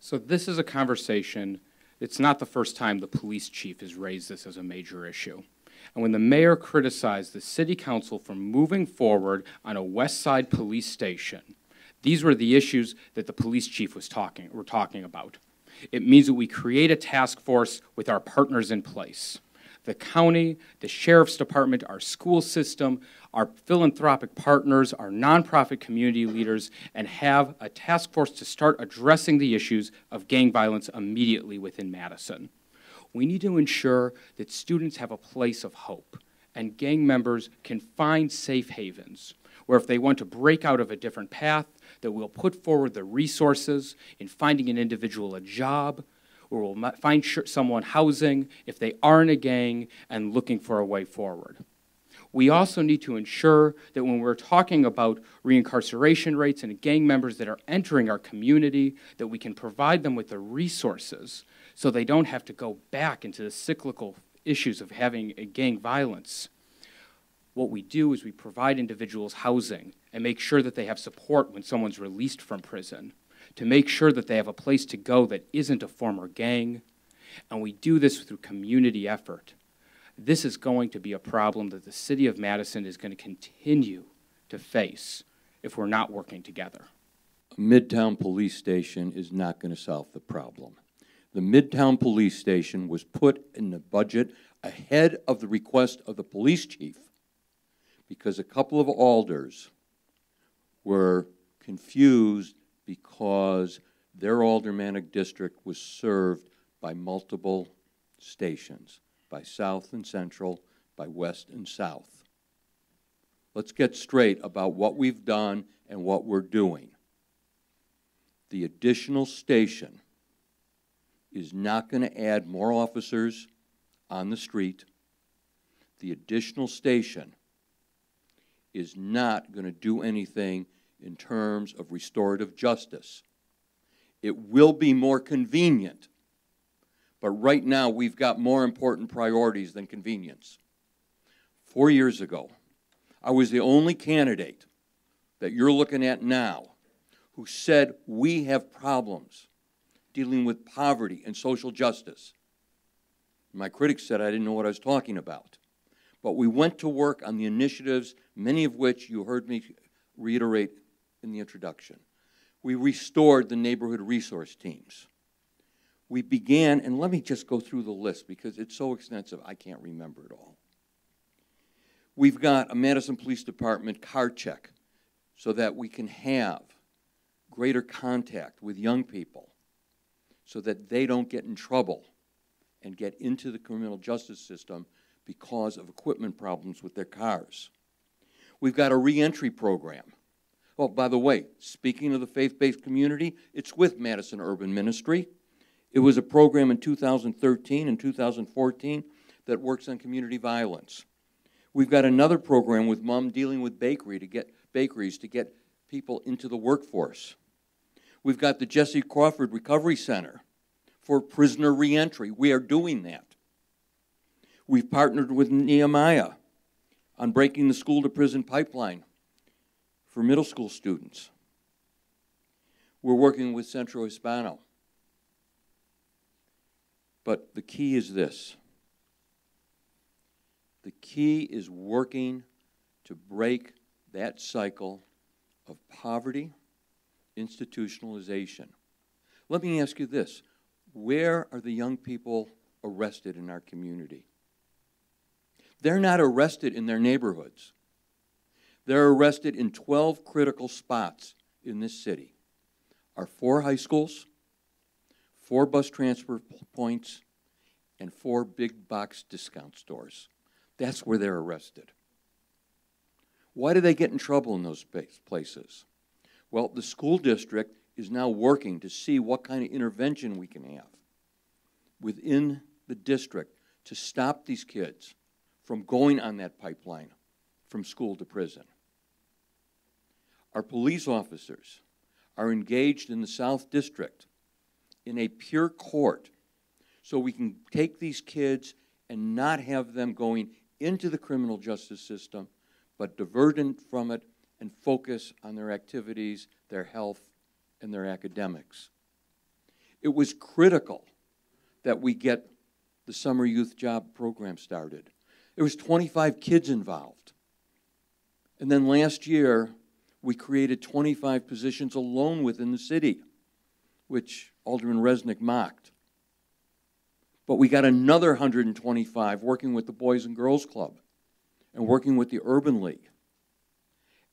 So this is a conversation, it's not the first time the police chief has raised this as a major issue. And when the mayor criticized the city council for moving forward on a West Side police station, these were the issues that the police chief was talking about. It means that we create a task force with our partners in place. The county, the sheriff's department, our school system, our philanthropic partners, our nonprofit community leaders, and have a task force to start addressing the issues of gang violence immediately within Madison. We need to ensure that students have a place of hope and gang members can find safe havens where if they want to break out of a different path, that we'll put forward the resources in finding an individual a job, or we'll find someone housing if they are in a gang and looking for a way forward. We also need to ensure that when we're talking about reincarceration rates and gang members that are entering our community, that we can provide them with the resources so they don't have to go back into the cyclical issues of having a gang violence. What we do is we provide individuals housing and make sure that they have support when someone's released from prison, to make sure that they have a place to go that isn't a former gang, and we do this through community effort. This is going to be a problem that the city of Madison is going to continue to face if we're not working together. A Midtown police station is not going to solve the problem. The Midtown police station was put in the budget ahead of the request of the police chief because a couple of alders were confused because their aldermanic district was served by multiple stations, by South and Central, by West and South. Let's get straight about what we've done and what we're doing. The additional station is not going to add more officers on the street. The additional station is not going to do anything in terms of restorative justice. It will be more convenient, but right now we've got more important priorities than convenience. 4 years ago, I was the only candidate that you're looking at now who said we have problems dealing with poverty and social justice. My critics said I didn't know what I was talking about. But we went to work on the initiatives, many of which you heard me reiterate in the introduction. We restored the neighborhood resource teams. We began, and let me just go through the list because it's so extensive I can't remember it all. We've got a Madison Police Department car check so that we can have greater contact with young people so that they don't get in trouble and get into the criminal justice system because of equipment problems with their cars. We've got a reentry program. Oh, by the way, speaking of the faith-based community, it's with Madison Urban Ministry. It was a program in 2013 and 2014 that works on community violence. We've got another program with Mom dealing with bakeries to get people into the workforce. We've got the Jesse Crawford Recovery Center for prisoner reentry. We are doing that. We've partnered with Nehemiah on breaking the school-to-prison pipeline for middle school students. We're working with Centro Hispano. But the key is this. The key is working to break that cycle of poverty, institutionalization. Let me ask you this. Where are the young people arrested in our community? They're not arrested in their neighborhoods. They're arrested in 12 critical spots in this city. Our 4 high schools, 4 bus transfer points, and 4 big box discount stores. That's where they're arrested. Why do they get in trouble in those places? Well, the school district is now working to see what kind of intervention we can have within the district to stop these kids from going on that pipeline from school to prison. Our police officers are engaged in the South District in a pure court so we can take these kids and not have them going into the criminal justice system, but divert them from it and focus on their activities, their health, and their academics. It was critical that we get the summer youth job program started. There was 25 kids involved. And then last year, we created 25 positions alone within the city, which Alderman Resnick mocked. But we got another 125 working with the Boys and Girls Club and working with the Urban League.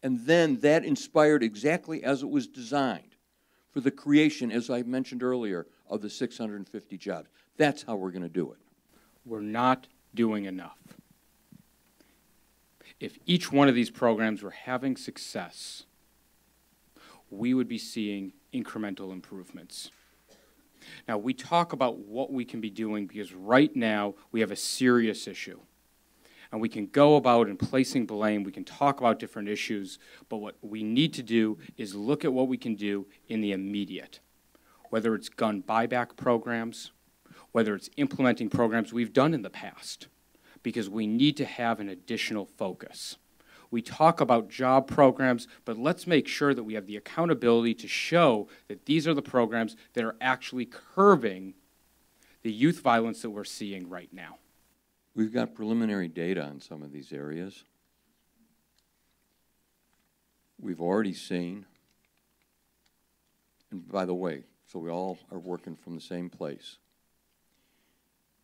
And then that inspired exactly as it was designed for the creation, as I mentioned earlier, of the 650 jobs. That's how we're going to do it. We're not doing enough. If each one of these programs were having success, we would be seeing incremental improvements. Now, we talk about what we can be doing because right now we have a serious issue. And we can go about and placing blame, we can talk about different issues, but what we need to do is look at what we can do in the immediate. Whether it's gun buyback programs, whether it's implementing programs we've done in the past, because we need to have an additional focus. We talk about job programs, but let's make sure that we have the accountability to show that these are the programs that are actually curbing the youth violence that we're seeing right now. We've got preliminary data on some of these areas. We've already seen, and by the way, so we all are working from the same place.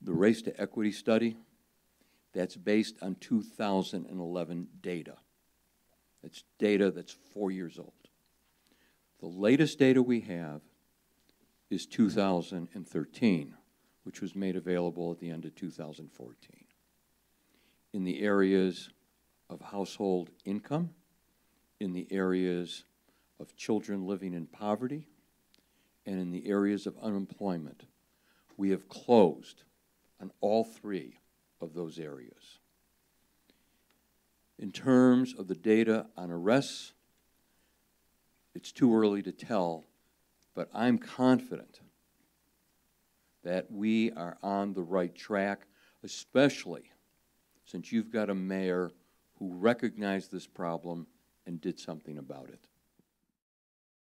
The Race to Equity study, that's based on 2011 data. It's data that's 4 years old. The latest data we have is 2013, which was made available at the end of 2014. In the areas of household income, in the areas of children living in poverty, and in the areas of unemployment, we have closed on all three of those areas. In terms of the data on arrests, it's too early to tell, but I'm confident that we are on the right track, especially since you've got a mayor who recognized this problem and did something about it.